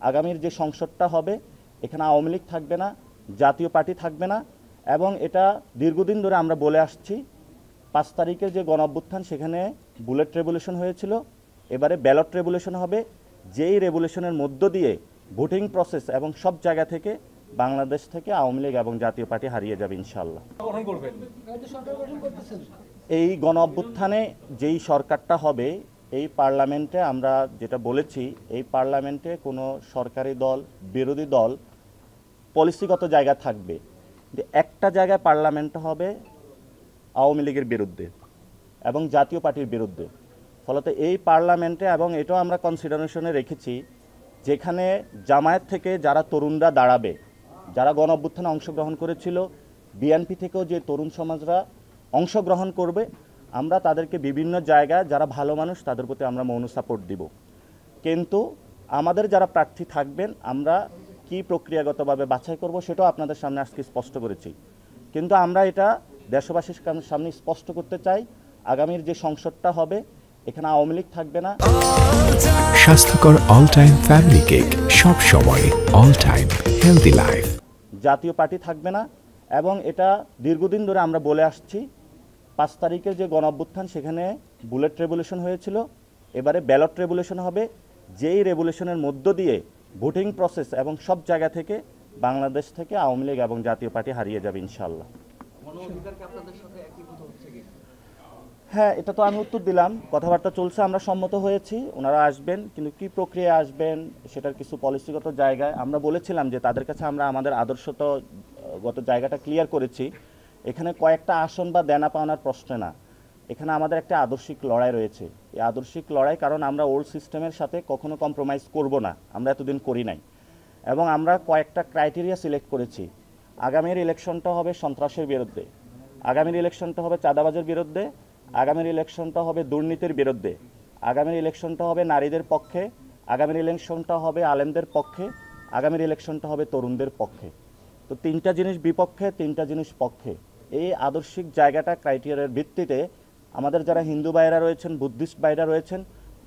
আগামীর যে সংসদটা হবে এখানে আওয়ামী লীগ থাকবে না, জাতীয় পার্টি থাকবে না। এবং এটা দীর্ঘদিন ধরে আমরা বলে আসছি। 5 তারিখে যে গণঅভ্যুত্থান সেখানে বুলেট রেভলিউশন হয়েছিল, এবারে ব্যালট রেভলিউশন হবে। যেই রেভলিউশনের মধ্য দিয়ে ভোটিং প্রসেস এবং সব জায়গা থেকে বাংলাদেশ থেকে আওয়ামী লীগ এবং জাতীয় পার্টি হারিয়ে যাবে ইনশাআল্লাহ। এই গণঅভ্যুত্থানে যেই সরকারটা হবে এই পার্লামেন্টে আমরা যেটা বলেছি, এই পার্লামেন্টে কোনো সরকারি দল বিরোধী দল পলিসিগত জায়গা থাকবে, যে একটা জায়গায় পার্লামেন্ট হবে আওয়ামী লীগের বিরুদ্ধে এবং জাতীয় পার্টির বিরুদ্ধে। ফলত এই পার্লামেন্টে, এবং এটাও আমরা কনসিডারেশনে রেখেছি, যেখানে জামায়াত থেকে যারা তরুণরা দাঁড়াবে, যারা গণ অভ্যুত্থানে অংশগ্রহণ করেছিল, বিএনপি থেকেও যে তরুণ সমাজরা অংশগ্রহণ করবে, আমরা তাদেরকে বিভিন্ন জায়গায় যারা ভালো মানুষ তাদের প্রতি আমরা মৌন সাপোর্ট দিব। কিন্তু আমাদের যারা প্রার্থী থাকবেন আমরা কি প্রক্রিয়াগতভাবে বাছাই করব সেটাও আপনাদের সামনে আজকে স্পষ্ট করেছি। কিন্তু আমরা এটা দেশবাসীর সামনে স্পষ্ট করতে চাই, আগামীর যে সংসদটা হবে এখানে আওয়ামী লীগ থাকবে না। স্বাস্থ্যকর অল টাইম ফ্যামিলি কেক, সব সময় অল টাইম হেলদি লাইফ। জাতীয় পার্টি থাকবে না, এবং এটা দীর্ঘদিন ধরে আমরা বলে আসছি। 5 তারিখের যে গণঅভ্যুত্থান সেখানে বুলেট রেভলিউশন হয়েছিল, এবারে ব্যালট রেভলিউশন হবে। যেই রেভলিউশনের মধ্য দিয়ে ভোটিং প্রসেস এবং সব জায়গা থেকে বাংলাদেশ থেকে আওয়ামী লীগ এবং জাতীয় পার্টি হারিয়ে যাবে ইনশাআল্লাহ। হ্যাঁ, এটা তো আমি উত্তর দিলাম, কথাবার্তা চলছে, আমরা সম্মত হয়েছি, ওনারা আসবেন, কিন্তু কি প্রক্রিয়া আসবেন সেটার কিছু পলিসিগত জায়গায় আমরা বলেছিলাম যে তাদের কাছে আমরা আমাদের আদর্শগত জায়গাটা ক্লিয়ার করেছি। এখানে কয়েকটা আসন বা দেনা পাওনার প্রশ্ন না, এখানে আমাদের একটা আদর্শিক লড়াই রয়েছে। এই আদর্শিক লড়াই, কারণ আমরা ওল্ড সিস্টেমের সাথে কখনো কম্প্রোমাইজ করব না, আমরা এতদিন করি নাই। এবং আমরা কয়েকটা ক্রাইটেরিয়া সিলেক্ট করেছি। আগামীর ইলেকশনটা হবে সন্ত্রাসের বিরুদ্ধে, আগামীর ইলেকশনটা হবে চাঁদাবাজের বিরুদ্ধে, আগামীর ইলেকশনটা হবে দুর্নীতির বিরুদ্ধে, আগামীর ইলেকশনটা হবে নারীদের পক্ষে, আগামীর ইলেকশনটা হবে আলেমদের পক্ষে, আগামীর ইলেকশনটা হবে তরুণদের পক্ষে। তো 3টা জিনিস বিপক্ষে, 3টা জিনিস পক্ষে। এই আদর্শিক জায়গাটা ক্রাইটেরিয়ার ভিত্তিতে আমাদের যারা হিন্দু ভাইরা রয়েছেন, বুদ্ধিস্ট ভাইরা রয়েছেন,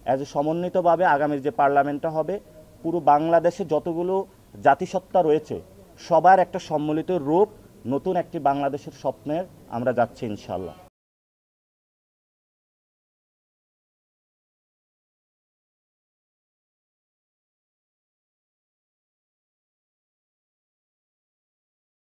অ্যাজ এ সমন্বিতভাবে আগামীর যে পার্লামেন্টটা হবে পুরো বাংলাদেশে যতগুলো জাতিসত্তা রয়েছে সবার একটা সম্মিলিত রূপ, নতুন একটি বাংলাদেশের স্বপ্নের আমরা যাচ্ছি ইনশাআল্লাহ।